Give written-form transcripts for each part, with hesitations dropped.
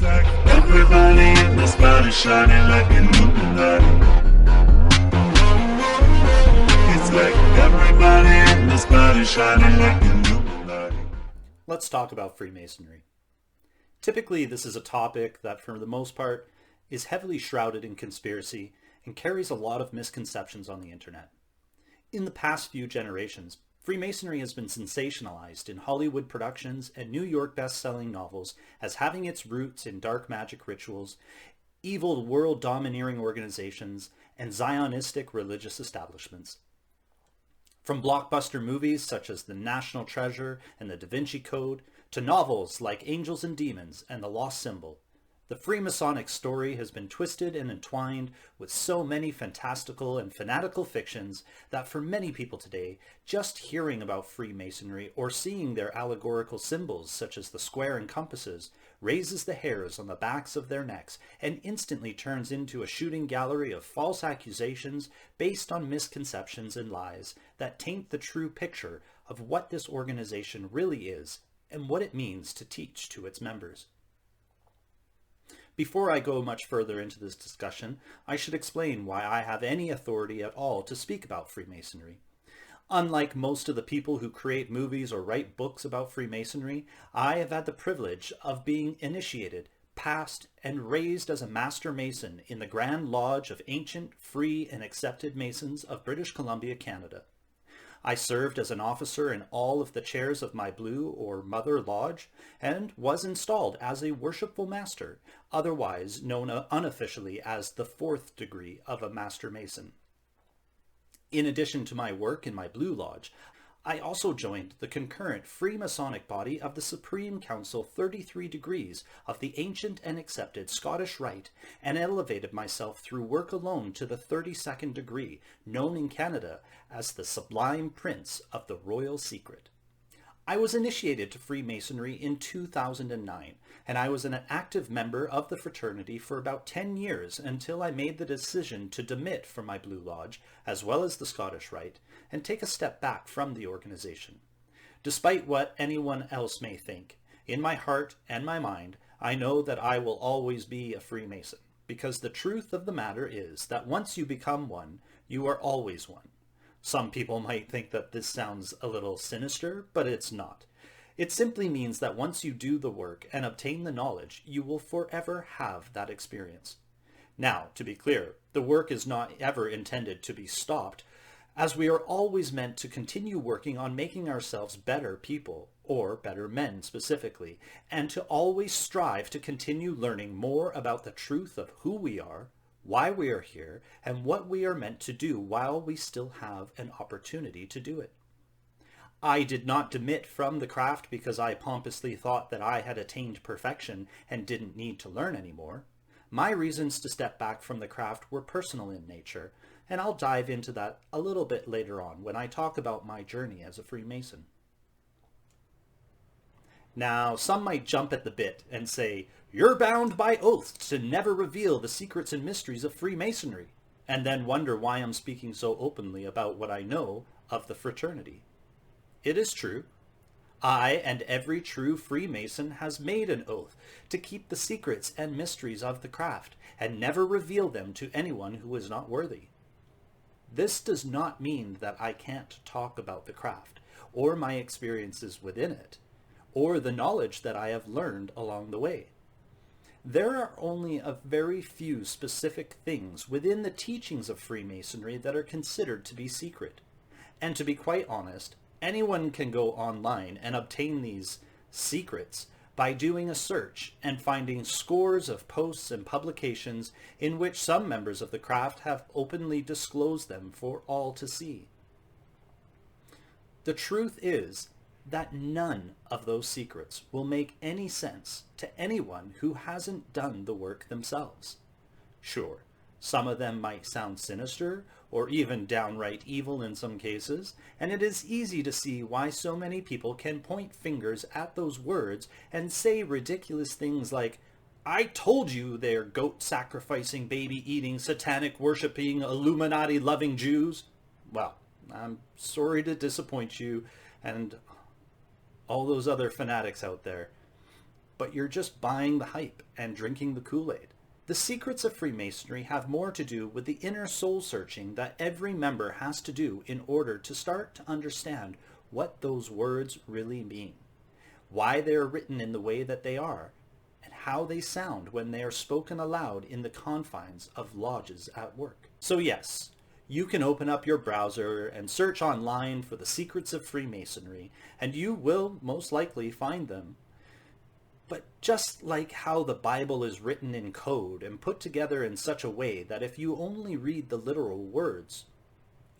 like everybody in this body shining like Illuminati. It's like everybody in this body shining like Illuminati. Let's talk about Freemasonry. Typically, this is a topic that, for the most part, is heavily shrouded in conspiracy and carries a lot of misconceptions on the internet. In the past few generations, Freemasonry has been sensationalized in Hollywood productions and New York best-selling novels as having its roots in dark magic rituals, evil world-domineering organizations, and Zionistic religious establishments. From blockbuster movies such as The National Treasure and The Da Vinci Code, to novels like Angels and Demons and The Lost Symbol, the Freemasonic story has been twisted and entwined with so many fantastical and fanatical fictions that for many people today, just hearing about Freemasonry or seeing their allegorical symbols such as the square and compasses raises the hairs on the backs of their necks and instantly turns into a shooting gallery of false accusations based on misconceptions and lies that taint the true picture of what this organization really is and what it means to teach to its members. Before I go much further into this discussion, I should explain why I have any authority at all to speak about Freemasonry. Unlike most of the people who create movies or write books about Freemasonry, I have had the privilege of being initiated, passed, and raised as a Master Mason in the Grand Lodge of Ancient, Free, and Accepted Masons of British Columbia, Canada. I served as an officer in all of the chairs of my Blue or Mother Lodge and was installed as a Worshipful Master, otherwise known unofficially as the 4th degree of a Master Mason. In addition to my work in my Blue Lodge, I also joined the concurrent Freemasonic body of the Supreme Council 33 Degrees of the Ancient and Accepted Scottish Rite and elevated myself through work alone to the 32nd degree, known in Canada as the Sublime Prince of the Royal Secret. I was initiated to Freemasonry in 2009, and I was an active member of the fraternity for about 10 years until I made the decision to demit from my Blue Lodge, as well as the Scottish Rite, and take a step back from the organization. Despite what anyone else may think, in my heart and my mind, I know that I will always be a Freemason, because the truth of the matter is that once you become one, you are always one. Some people might think that this sounds a little sinister, but it's not. It simply means that once you do the work and obtain the knowledge, you will forever have that experience. Now, to be clear, the work is not ever intended to be stopped, as we are always meant to continue working on making ourselves better people, or better men specifically, and to always strive to continue learning more about the truth of who we are, why we are here, and what we are meant to do while we still have an opportunity to do it. I did not demit from the craft because I pompously thought that I had attained perfection and didn't need to learn anymore. My reasons to step back from the craft were personal in nature, and I'll dive into that a little bit later on when I talk about my journey as a Freemason. Now, some might jump at the bit and say, "You're bound by oath to never reveal the secrets and mysteries of Freemasonry," and then wonder why I'm speaking so openly about what I know of the fraternity. It is true. I and every true Freemason has made an oath to keep the secrets and mysteries of the craft and never reveal them to anyone who is not worthy. This does not mean that I can't talk about the craft or my experiences within it, or the knowledge that I have learned along the way. There are only a very few specific things within the teachings of Freemasonry that are considered to be secret. And to be quite honest, anyone can go online and obtain these secrets by doing a search and finding scores of posts and publications in which some members of the craft have openly disclosed them for all to see. The truth is that none of those secrets will make any sense to anyone who hasn't done the work themselves. Sure, some of them might sound sinister or even downright evil in some cases, and it is easy to see why so many people can point fingers at those words and say ridiculous things like, "I told you they're goat-sacrificing, baby-eating, satanic-worshipping, Illuminati-loving Jews." Well, I'm sorry to disappoint you and all those other fanatics out there. but you're just buying the hype and drinking the Kool-Aid. The secrets of Freemasonry have more to do with the inner soul searching that every member has to do in order to start to understand what those words really mean, why they are written in the way that they are, and how they sound when they are spoken aloud in the confines of lodges at work. So yes, you can open up your browser and search online for the secrets of Freemasonry, and you will most likely find them. But just like how the Bible is written in code and put together in such a way that if you only read the literal words,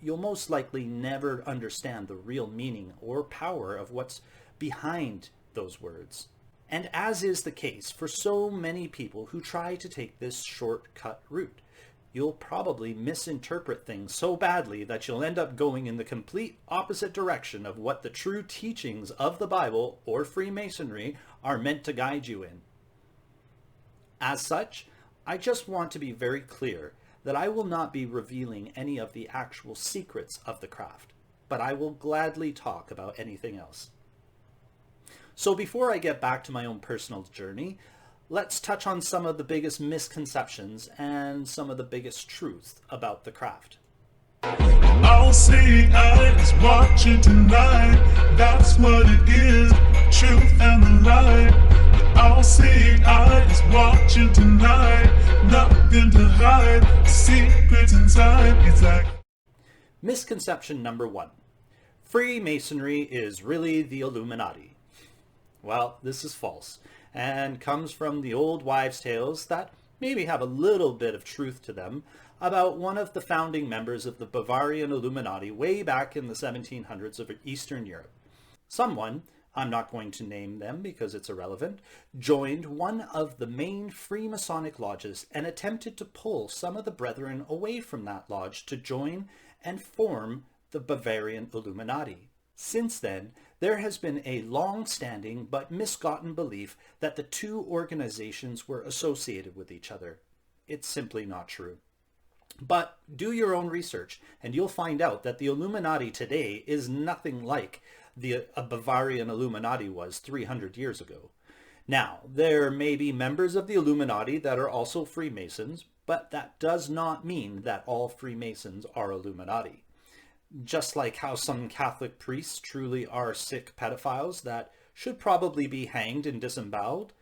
you'll most likely never understand the real meaning or power of what's behind those words. And as is the case for so many people who try to take this shortcut route, you'll probably misinterpret things so badly that you'll end up going in the complete opposite direction of what the true teachings of the Bible or Freemasonry are meant to guide you in. As such, I just want to be very clear that I will not be revealing any of the actual secrets of the craft, but I will gladly talk about anything else. So before I get back to my own personal journey, let's touch on some of the biggest misconceptions and some of the biggest truths about the craft. All seeing eyes watching tonight. That's what it is, truth and the light. All seeing eyes watching tonight. Nothing to hide, secrets inside. It's like Misconception number 1. Freemasonry is really the Illuminati. Well, this is false, and comes from the old wives' tales that maybe have a little bit of truth to them about one of the founding members of the Bavarian Illuminati way back in the 1700s of Eastern Europe. Someone, I'm not going to name them because it's irrelevant, joined one of the main Freemasonic lodges and attempted to pull some of the brethren away from that lodge to join and form the Bavarian Illuminati. Since then, there has been a long-standing but misgotten belief that the two organizations were associated with each other. It's simply not true. But do your own research and you'll find out that the Illuminati today is nothing like the Bavarian Illuminati was 300 years ago. Now, there may be members of the Illuminati that are also Freemasons, but that does not mean that all Freemasons are Illuminati. Just like how some Catholic priests truly are sick pedophiles that should probably be hanged and disemboweled,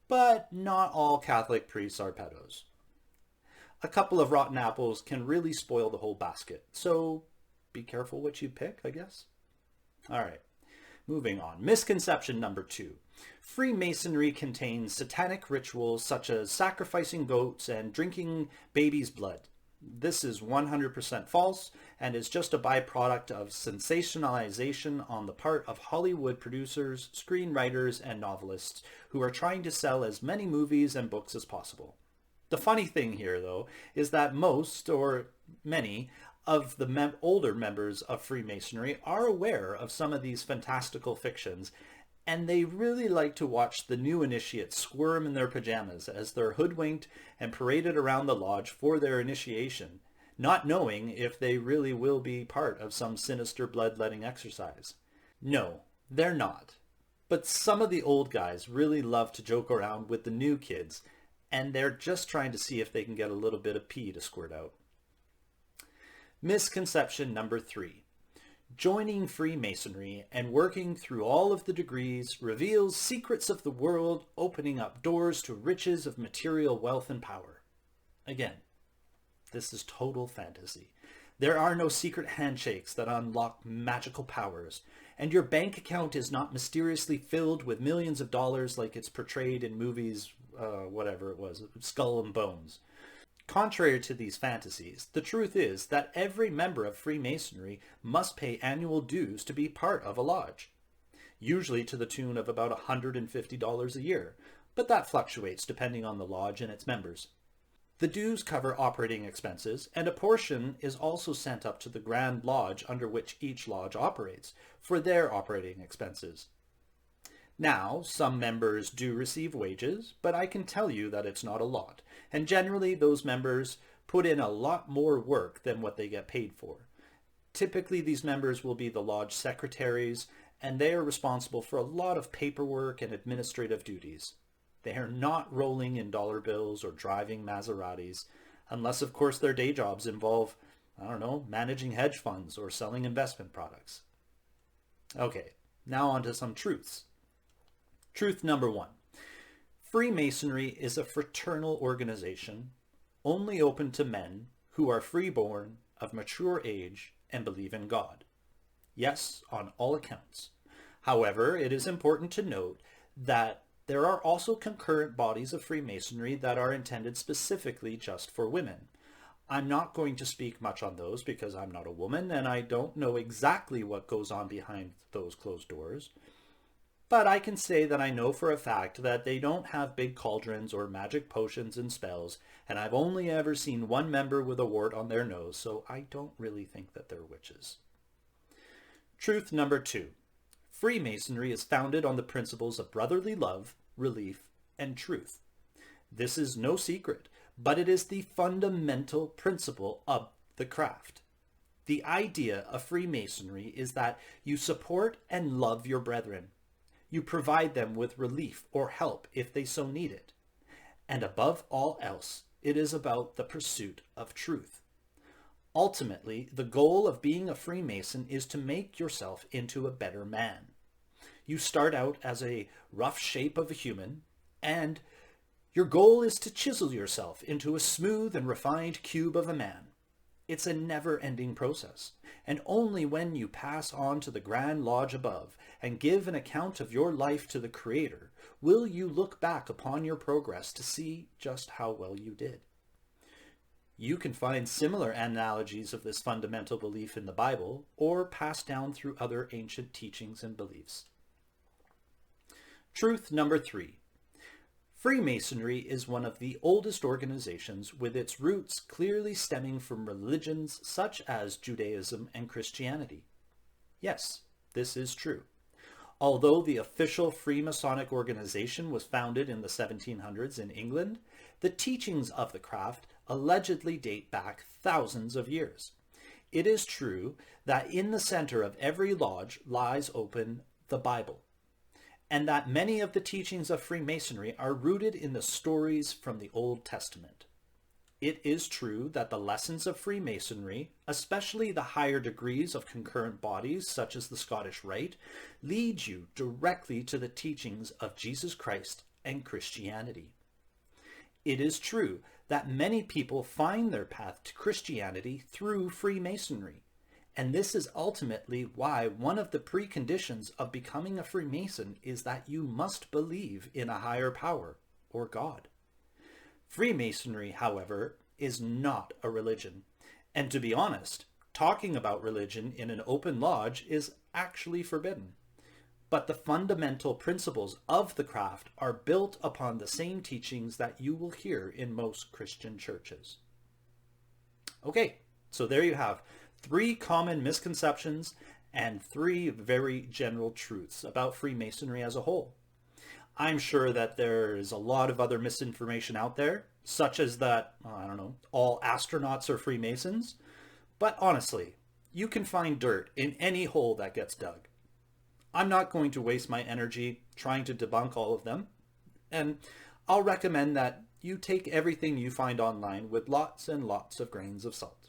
but not all Catholic priests are pedos. A couple of rotten apples can really spoil the whole basket, so be careful what you pick, I guess. All right, moving on. Misconception number 2. Freemasonry contains satanic rituals such as sacrificing goats and drinking babies' blood. This is 100% false and is just a byproduct of sensationalization on the part of Hollywood producers, screenwriters, and novelists who are trying to sell as many movies and books as possible. The funny thing here, though, is that most or many of the older members of Freemasonry are aware of some of these fantastical fictions, and they really like to watch the new initiates squirm in their pajamas as they're hoodwinked and paraded around the lodge for their initiation, not knowing if they really will be part of some sinister bloodletting exercise. No, they're not. But some of the old guys really love to joke around with the new kids, and they're just trying to see if they can get a little bit of pee to squirt out. Misconception number 3. Joining Freemasonry and working through all of the degrees reveals secrets of the world, opening up doors to riches of material wealth and power. Again, this is total fantasy. There are no secret handshakes that unlock magical powers, and your bank account is not mysteriously filled with millions of dollars like it's portrayed in movies, whatever it was, Skull and Bones. Contrary to these fantasies, the truth is that every member of Freemasonry must pay annual dues to be part of a lodge, usually to the tune of about $150 a year, but that fluctuates depending on the lodge and its members. The dues cover operating expenses, and a portion is also sent up to the Grand Lodge under which each lodge operates for their operating expenses. Now, some members do receive wages, but I can tell you that it's not a lot, and generally those members put in a lot more work than what they get paid for. Typically these members will be the lodge secretaries, and they are responsible for a lot of paperwork and administrative duties. They are not rolling in dollar bills or driving Maseratis, unless of course their day jobs involve, I don't know, managing hedge funds or selling investment products. Okay, now on to some truths. Truth number 1. Freemasonry is a fraternal organization only open to men who are freeborn, of mature age, and believe in God. Yes, on all accounts. However, it is important to note that there are also concurrent bodies of Freemasonry that are intended specifically just for women. I'm not going to speak much on those because I'm not a woman and I don't know exactly what goes on behind those closed doors. But I can say that I know for a fact that they don't have big cauldrons or magic potions and spells, and I've only ever seen one member with a wart on their nose, so I don't really think that they're witches. Truth number 2. Freemasonry is founded on the principles of brotherly love, relief, and truth. This is no secret, but it is the fundamental principle of the craft. The idea of Freemasonry is that you support and love your brethren. You provide them with relief or help if they so need it. And above all else, it is about the pursuit of truth. Ultimately, the goal of being a Freemason is to make yourself into a better man. You start out as a rough shape of a human, and your goal is to chisel yourself into a smooth and refined cube of a man. It's a never-ending process, and only when you pass on to the Grand Lodge above and give an account of your life to the Creator will you look back upon your progress to see just how well you did. You can find similar analogies of this fundamental belief in the Bible or passed down through other ancient teachings and beliefs. Truth number 3. Freemasonry is one of the oldest organizations with its roots clearly stemming from religions such as Judaism and Christianity. Yes, this is true. Although the official Freemasonic organization was founded in the 1700s in England, the teachings of the craft allegedly date back thousands of years. It is true that in the center of every lodge lies open the Bible, and that many of the teachings of Freemasonry are rooted in the stories from the Old Testament. It is true that the lessons of Freemasonry, especially the higher degrees of concurrent bodies such as the Scottish Rite, lead you directly to the teachings of Jesus Christ and Christianity. It is true that many people find their path to Christianity through Freemasonry, and this is ultimately why one of the preconditions of becoming a Freemason is that you must believe in a higher power, or God. Freemasonry, however, is not a religion, and to be honest, talking about religion in an open lodge is actually forbidden. But the fundamental principles of the craft are built upon the same teachings that you will hear in most Christian churches. Okay, so there you have 3 common misconceptions and 3 very general truths about Freemasonry as a whole. I'm sure that there is a lot of other misinformation out there, such as that, all astronauts are Freemasons. But honestly, you can find dirt in any hole that gets dug. I'm not going to waste my energy trying to debunk all of them, and I'll recommend that you take everything you find online with lots and lots of grains of salt.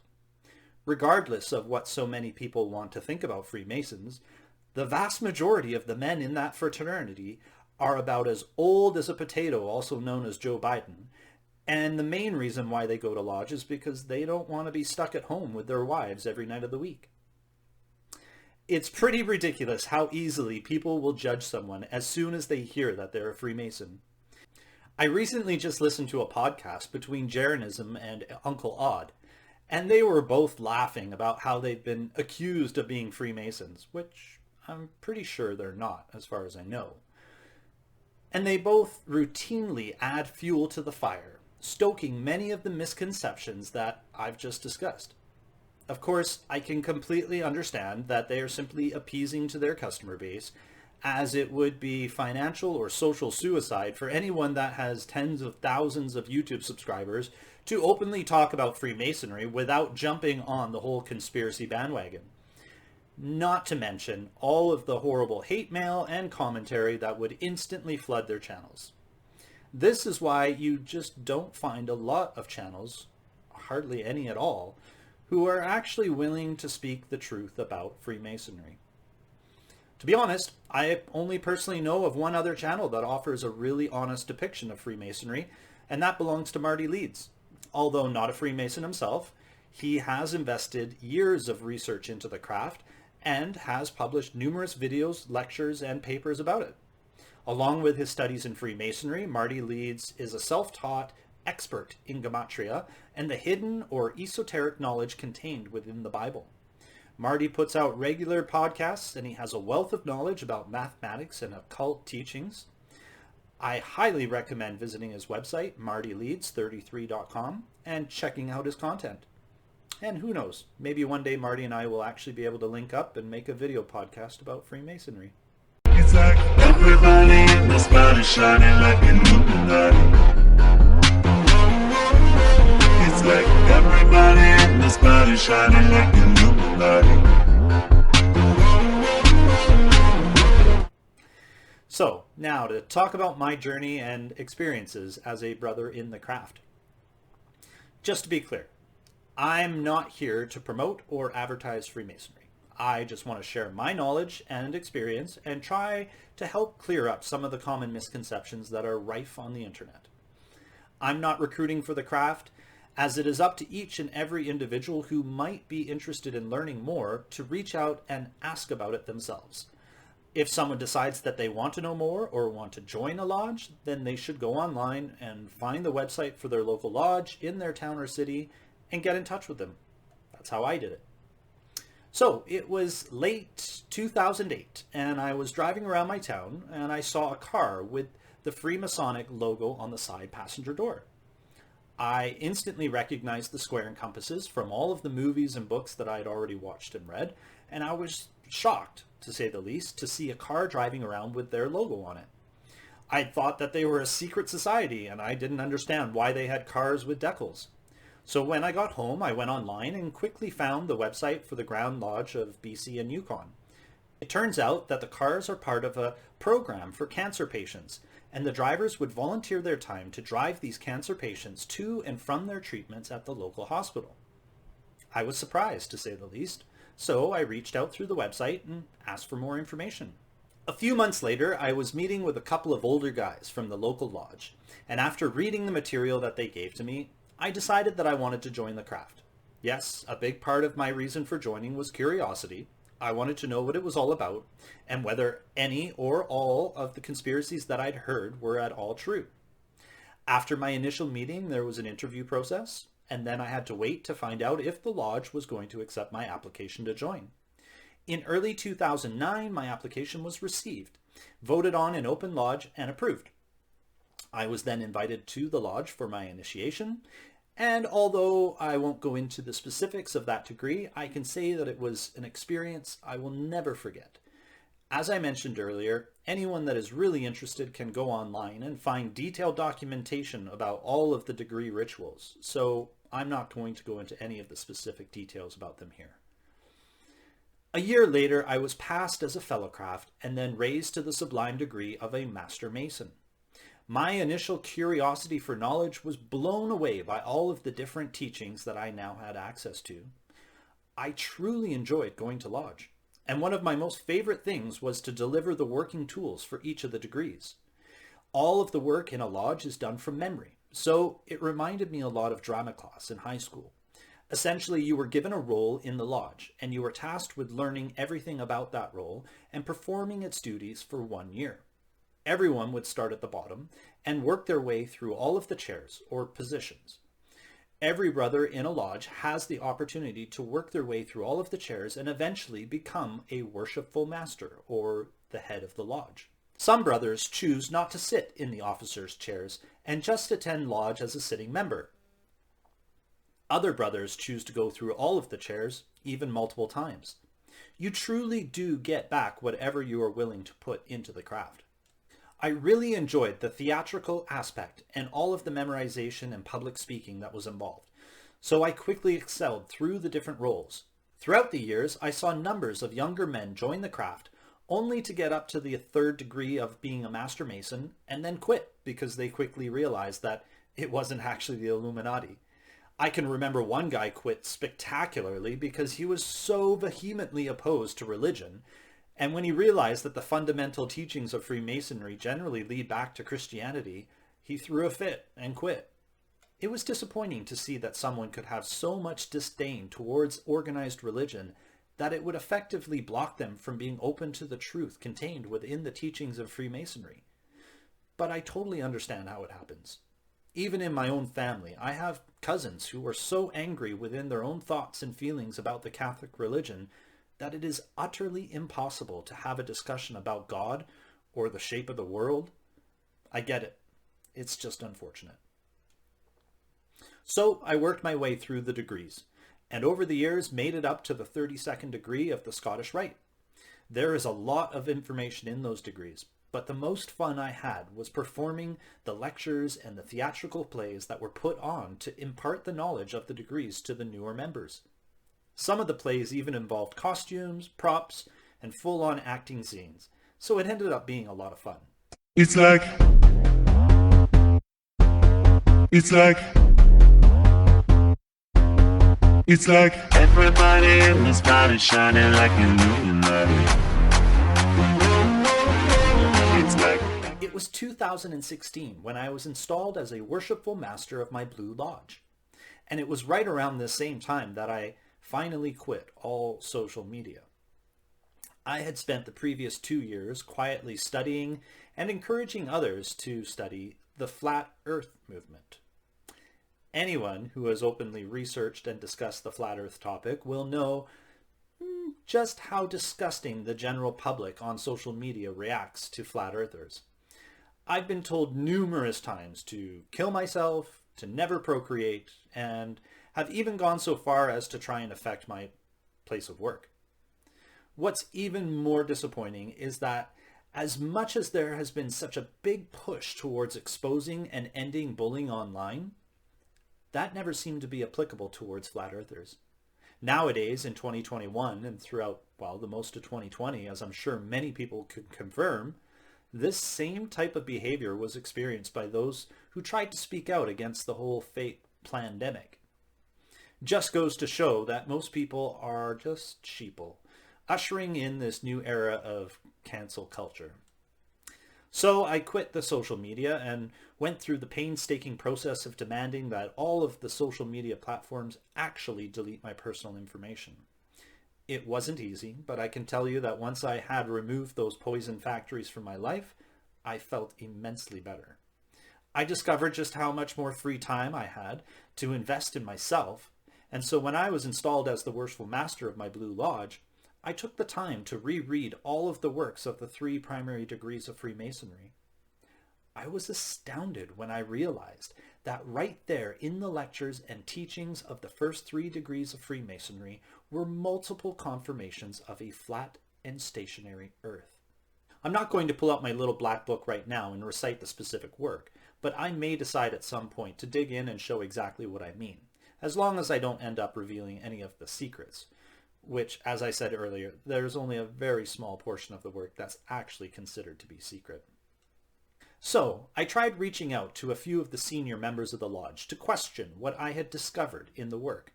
Regardless of what so many people want to think about Freemasons, the vast majority of the men in that fraternity are about as old as a potato, also known as Joe Biden, and the main reason why they go to lodge is because they don't want to be stuck at home with their wives every night of the week. It's pretty ridiculous how easily people will judge someone as soon as they hear that they're a Freemason. I recently just listened to a podcast between Jeranism and Uncle Odd, and they were both laughing about how they've been accused of being Freemasons, which I'm pretty sure they're not, as far as I know. And they both routinely add fuel to the fire, stoking many of the misconceptions that I've just discussed. Of course, I can completely understand that they are simply appeasing to their customer base, as it would be financial or social suicide for anyone that has tens of thousands of YouTube subscribers to openly talk about Freemasonry without jumping on the whole conspiracy bandwagon. Not to mention all of the horrible hate mail and commentary that would instantly flood their channels. This is why you just don't find a lot of channels, hardly any at all, who are actually willing to speak the truth about Freemasonry. To be honest, I only personally know of one other channel that offers a really honest depiction of Freemasonry, and that belongs to Marty Leeds. Although not a Freemason himself, he has invested years of research into the craft and has published numerous videos, lectures, and papers about it. Along with his studies in Freemasonry, Marty Leeds is a self-taught expert in gematria and the hidden or esoteric knowledge contained within the Bible. Marty puts out regular podcasts and he has a wealth of knowledge about mathematics and occult teachings. I highly recommend visiting his website, martyleeds33.com, and checking out his content. And who knows, maybe one day Marty and I will actually be able to link up and make a video podcast about Freemasonry. It's like everybody in this body shining like Illuminati. It's like everybody in this body shining like Illuminati. So, now to talk about my journey and experiences as a brother in the craft. Just to be clear, I'm not here to promote or advertise Freemasonry. I just want to share my knowledge and experience and try to help clear up some of the common misconceptions that are rife on the internet. I'm not recruiting for the craft, as it is up to each and every individual who might be interested in learning more to reach out and ask about it themselves. If someone decides that they want to know more or want to join a lodge, then they should go online and find the website for their local lodge in their town or city and get in touch with them. That's how I did it. So it was late 2008 and I was driving around my town and I saw a car with the Freemasonic logo on the side passenger door. I instantly recognized the square and compasses from all of the movies and books that I had already watched and read, and I was shocked, to say the least, to see a car driving around with their logo on it. I thought that they were a secret society and I didn't understand why they had cars with decals. So when I got home, I went online and quickly found the website for the Ground Lodge of BC and Yukon. It turns out that the cars are part of a program for cancer patients, and the drivers would volunteer their time to drive these cancer patients to and from their treatments at the local hospital. I was surprised, to say the least, so I reached out through the website and asked for more information. A few months later, I was meeting with a couple of older guys from the local lodge, and after reading the material that they gave to me, I decided that I wanted to join the craft. Yes, a big part of my reason for joining was curiosity. I wanted to know what it was all about and whether any or all of the conspiracies that I'd heard were at all true. After my initial meeting, there was an interview process, and then I had to wait to find out if the lodge was going to accept my application to join. In early 2009, my application was received, voted on in open lodge, and approved. I was then invited to the lodge for my initiation, and although I won't go into the specifics of that degree, I can say that it was an experience I will never forget. As I mentioned earlier, anyone that is really interested can go online and find detailed documentation about all of the degree rituals, so I'm not going to go into any of the specific details about them here. A year later, I was passed as a fellow craft and then raised to the sublime degree of a Master Mason. My initial curiosity for knowledge was blown away by all of the different teachings that I now had access to. I truly enjoyed going to lodge, and one of my most favorite things was to deliver the working tools for each of the degrees. All of the work in a lodge is done from memory, so it reminded me a lot of drama class in high school. Essentially, you were given a role in the lodge, and you were tasked with learning everything about that role and performing its duties for 1 year. Everyone would start at the bottom and work their way through all of the chairs or positions. Every brother in a lodge has the opportunity to work their way through all of the chairs and eventually become a worshipful master or the head of the lodge. Some brothers choose not to sit in the officers' chairs and just attend lodge as a sitting member. Other brothers choose to go through all of the chairs, even multiple times. You truly do get back whatever you are willing to put into the craft. I really enjoyed the theatrical aspect and all of the memorization and public speaking that was involved, so I quickly excelled through the different roles. Throughout the years, I saw numbers of younger men join the craft, only to get up to the third degree of being a Master Mason and then quit because they quickly realized that it wasn't actually the Illuminati. I can remember one guy quit spectacularly because he was so vehemently opposed to religion, and when he realized that the fundamental teachings of Freemasonry generally lead back to Christianity, he threw a fit and quit. It was disappointing to see that someone could have so much disdain towards organized religion that it would effectively block them from being open to the truth contained within the teachings of Freemasonry. But I totally understand how it happens. Even in my own family, I have cousins who are so angry within their own thoughts and feelings about the Catholic religion that it is utterly impossible to have a discussion about God or the shape of the world. I get it. It's just unfortunate. So I worked my way through the degrees, and over the years made it up to the 32nd degree of the Scottish Rite. There is a lot of information in those degrees, but the most fun I had was performing the lectures and the theatrical plays that were put on to impart the knowledge of the degrees to the newer members. Some of the plays even involved costumes, props, and full-on acting scenes, so it ended up being a lot of fun. It's like everybody in the sky is shining like an Illuminati. It's like It was 2016 when I was installed as a worshipful master of my Blue Lodge. And it was right around this same time that I finally quit all social media. I had spent the previous 2 years quietly studying and encouraging others to study the Flat Earth movement. Anyone who has openly researched and discussed the Flat Earth topic will know just how disgusting the general public on social media reacts to Flat Earthers. I've been told numerous times to kill myself, to never procreate, and have even gone so far as to try and affect my place of work. What's even more disappointing is that as much as there has been such a big push towards exposing and ending bullying online, that never seemed to be applicable towards Flat Earthers. Nowadays, in 2021, and throughout, the most of 2020, as I'm sure many people could confirm, this same type of behavior was experienced by those who tried to speak out against the whole fake plandemic. Just goes to show that most people are just sheeple, ushering in this new era of cancel culture. So I quit the social media and went through the painstaking process of demanding that all of the social media platforms actually delete my personal information. It wasn't easy, but I can tell you that once I had removed those poison factories from my life, I felt immensely better. I discovered just how much more free time I had to invest in myself, and so when I was installed as the worshipful master of my Blue Lodge, I took the time to reread all of the works of the 3 primary degrees of Freemasonry. I was astounded when I realized that right there in the lectures and teachings of the first 3 degrees of Freemasonry were multiple confirmations of a flat and stationary earth. I'm not going to pull out my little black book right now and recite the specific work, but I may decide at some point to dig in and show exactly what I mean, as long as I don't end up revealing any of the secrets, which, as I said earlier, there's only a very small portion of the work that's actually considered to be secret. So, I tried reaching out to a few of the senior members of the lodge to question what I had discovered in the work,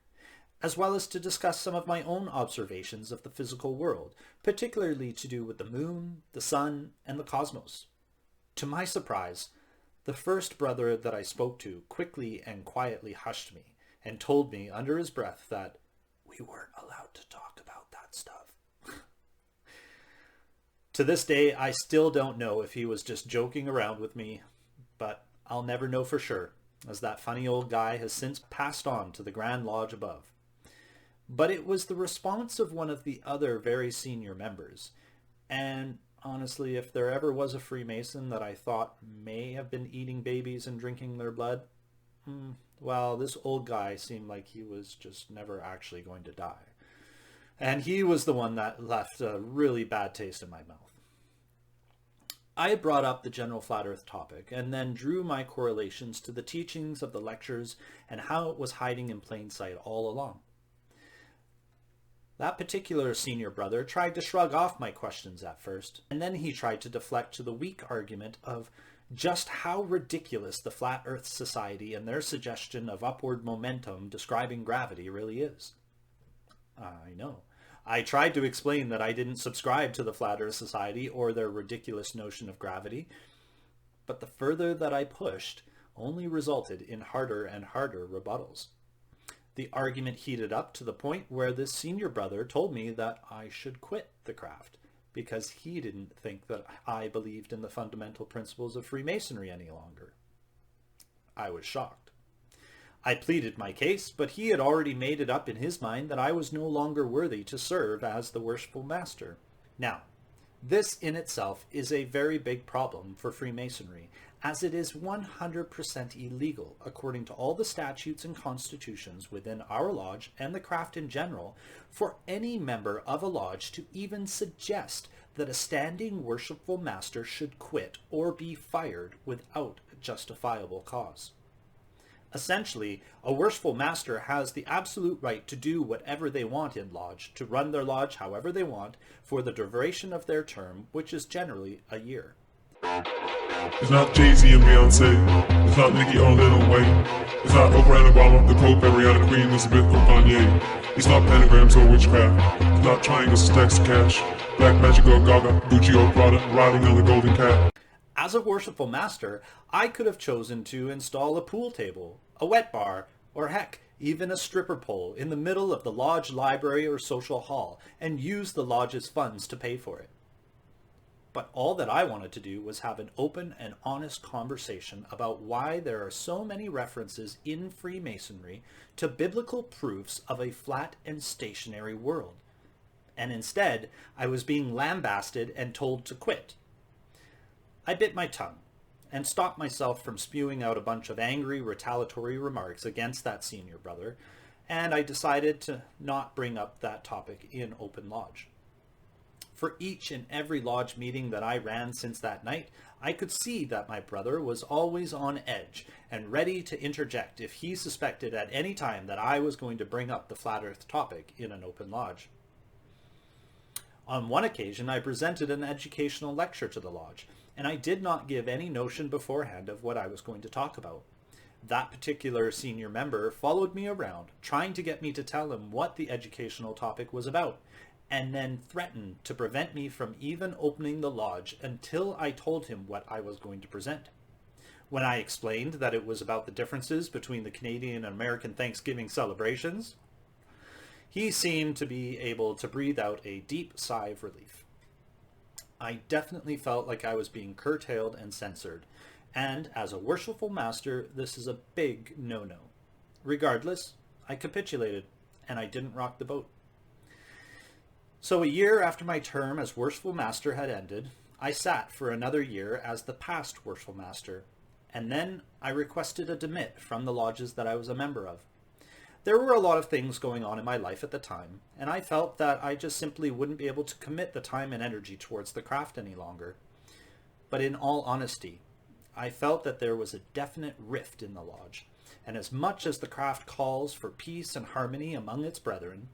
as well as to discuss some of my own observations of the physical world, particularly to do with the moon, the sun, and the cosmos. To my surprise, the first brother that I spoke to quickly and quietly hushed me and told me under his breath that we weren't allowed to talk about that stuff. To this day, I still don't know if he was just joking around with me, but I'll never know for sure, as that funny old guy has since passed on to the Grand Lodge above. But it was the response of one of the other very senior members, and honestly, if there ever was a Freemason that I thought may have been eating babies and drinking their blood, this old guy seemed like he was just never actually going to die. And he was the one that left a really bad taste in my mouth. I had brought up the general flat earth topic and then drew my correlations to the teachings of the lectures and how it was hiding in plain sight all along. That particular senior brother tried to shrug off my questions at first, and then he tried to deflect to the weak argument of just how ridiculous the Flat Earth Society and their suggestion of upward momentum describing gravity really is. I know. I tried to explain that I didn't subscribe to the Flat Earth Society or their ridiculous notion of gravity, but the further that I pushed only resulted in harder and harder rebuttals. The argument heated up to the point where this senior brother told me that I should quit the craft because he didn't think that I believed in the fundamental principles of Freemasonry any longer. I was shocked. I pleaded my case, but he had already made it up in his mind that I was no longer worthy to serve as the worshipful master. Now, this in itself is a very big problem for Freemasonry, as it is 100% illegal according to all the statutes and constitutions within our lodge and the craft in general for any member of a lodge to even suggest that a standing worshipful master should quit or be fired without a justifiable cause. Essentially, a worshipful master has the absolute right to do whatever they want in lodge, to run their lodge however they want, for the duration of their term, which is generally a year. It's not Jay-Z and Beyonce. It's not Nicki or Lil Wayne. It's not Oprah and Obama, the Pope, and Rihanna, Queen Elizabeth, or Kanye. It's not pentagrams or witchcraft. It's not triangles, stacks of cash. Black Magic or Gaga, Gucci or Prada, riding on the golden cat. As a worshipful master, I could have chosen to install a pool table, a wet bar, or heck, even a stripper pole in the middle of the lodge library or social hall and use the lodge's funds to pay for it. But all that I wanted to do was have an open and honest conversation about why there are so many references in Freemasonry to biblical proofs of a flat and stationary world. And instead, I was being lambasted and told to quit. I bit my tongue and stopped myself from spewing out a bunch of angry, retaliatory remarks against that senior brother, and I decided to not bring up that topic in open lodge. For each and every lodge meeting that I ran since that night, I could see that my brother was always on edge and ready to interject if he suspected at any time that I was going to bring up the flat earth topic in an open lodge. On one occasion, I presented an educational lecture to the lodge, and I did not give any notion beforehand of what I was going to talk about. That particular senior member followed me around, trying to get me to tell him what the educational topic was about, and then threatened to prevent me from even opening the lodge until I told him what I was going to present. When I explained that it was about the differences between the Canadian and American Thanksgiving celebrations, he seemed to be able to breathe out a deep sigh of relief. I definitely felt like I was being curtailed and censored, and as a worshipful master, this is a big no-no. Regardless, I capitulated, and I didn't rock the boat. So a year after my term as worshipful master had ended, I sat for another year as the past worshipful master, and then I requested a demit from the lodges that I was a member of. There were a lot of things going on in my life at the time, and I felt that I just simply wouldn't be able to commit the time and energy towards the craft any longer. But in all honesty, I felt that there was a definite rift in the lodge, and as much as the craft calls for peace and harmony among its brethren,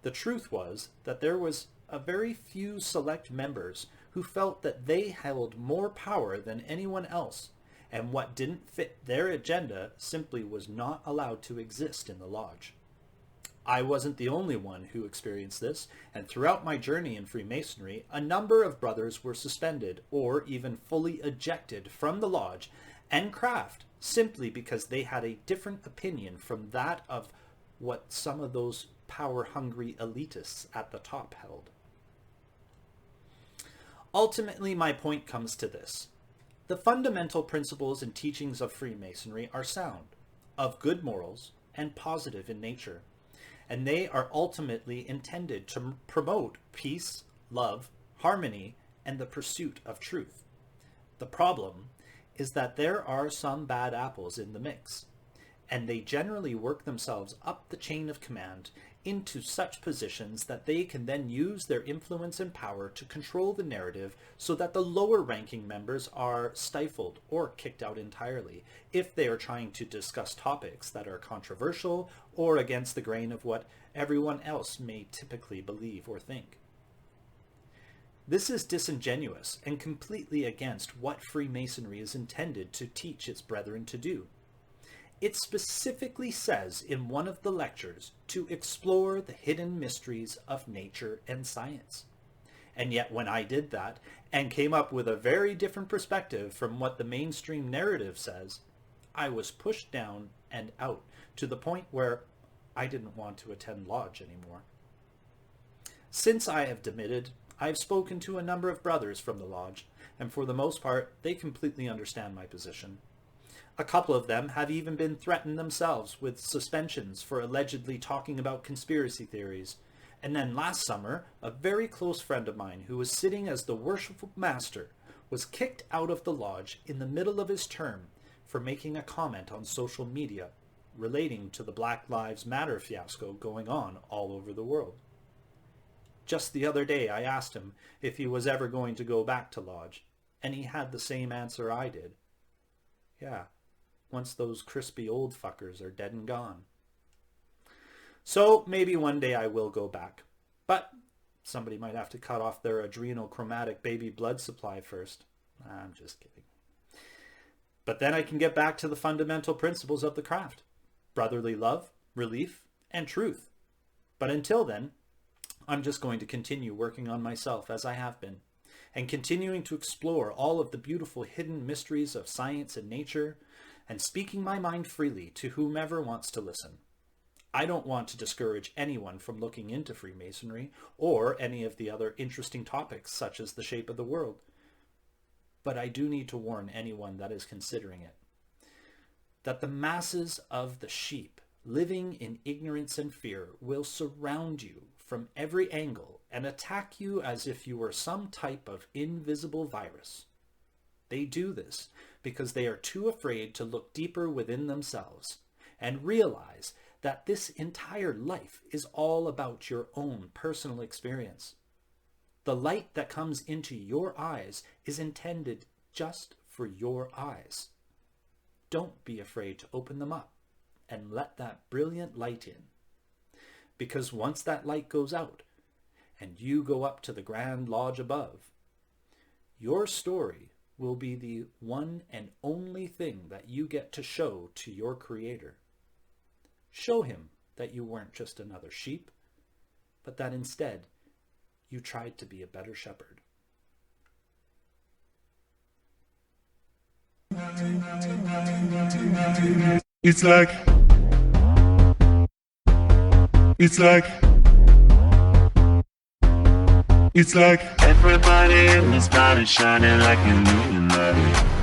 the truth was that there was a very few select members who felt that they held more power than anyone else, and what didn't fit their agenda simply was not allowed to exist in the lodge. I wasn't the only one who experienced this, and throughout my journey in Freemasonry, a number of brothers were suspended or even fully ejected from the lodge and craft simply because they had a different opinion from that of what some of those power-hungry elitists at the top held. Ultimately, my point comes to this. The fundamental principles and teachings of Freemasonry are sound, of good morals, and positive in nature, and they are ultimately intended to promote peace, love, harmony, and the pursuit of truth. The problem is that there are some bad apples in the mix, and they generally work themselves up the chain of command into such positions that they can then use their influence and power to control the narrative so that the lower ranking members are stifled or kicked out entirely if they are trying to discuss topics that are controversial or against the grain of what everyone else may typically believe or think. This is disingenuous and completely against what Freemasonry is intended to teach its brethren to do. It specifically says in one of the lectures to explore the hidden mysteries of nature and science. And yet when I did that and came up with a very different perspective from what the mainstream narrative says, I was pushed down and out to the point where I didn't want to attend lodge anymore. Since I have demitted, I've spoken to a number of brothers from the lodge, and for the most part, they completely understand my position. A couple of them have even been threatened themselves with suspensions for allegedly talking about conspiracy theories. And then last summer, a very close friend of mine who was sitting as the worshipful master was kicked out of the lodge in the middle of his term for making a comment on social media relating to the Black Lives Matter fiasco going on all over the world. Just the other day I asked him if he was ever going to go back to lodge, and he had the same answer I did. Yeah, once those crispy old fuckers are dead and gone. So maybe one day I will go back, but somebody might have to cut off their adrenochromatic baby blood supply first. I'm just kidding. But then I can get back to the fundamental principles of the craft: brotherly love, relief, and truth. But until then, I'm just going to continue working on myself as I have been, and continuing to explore all of the beautiful hidden mysteries of science and nature, and speaking my mind freely to whomever wants to listen. I don't want to discourage anyone from looking into Freemasonry or any of the other interesting topics such as the shape of the world. But I do need to warn anyone that is considering it that the masses of the sheep living in ignorance and fear will surround you from every angle and attack you as if you were some type of invisible virus. They do this because they are too afraid to look deeper within themselves and realize that this entire life is all about your own personal experience. The light that comes into your eyes is intended just for your eyes. Don't be afraid to open them up and let that brilliant light in. Because once that light goes out and you go up to the Grand Lodge above, your story will be the one and only thing that you get to show to your Creator. Show him that you weren't just another sheep, but that instead you tried to be a better shepherd. It's like everybody in this body shining like a new light.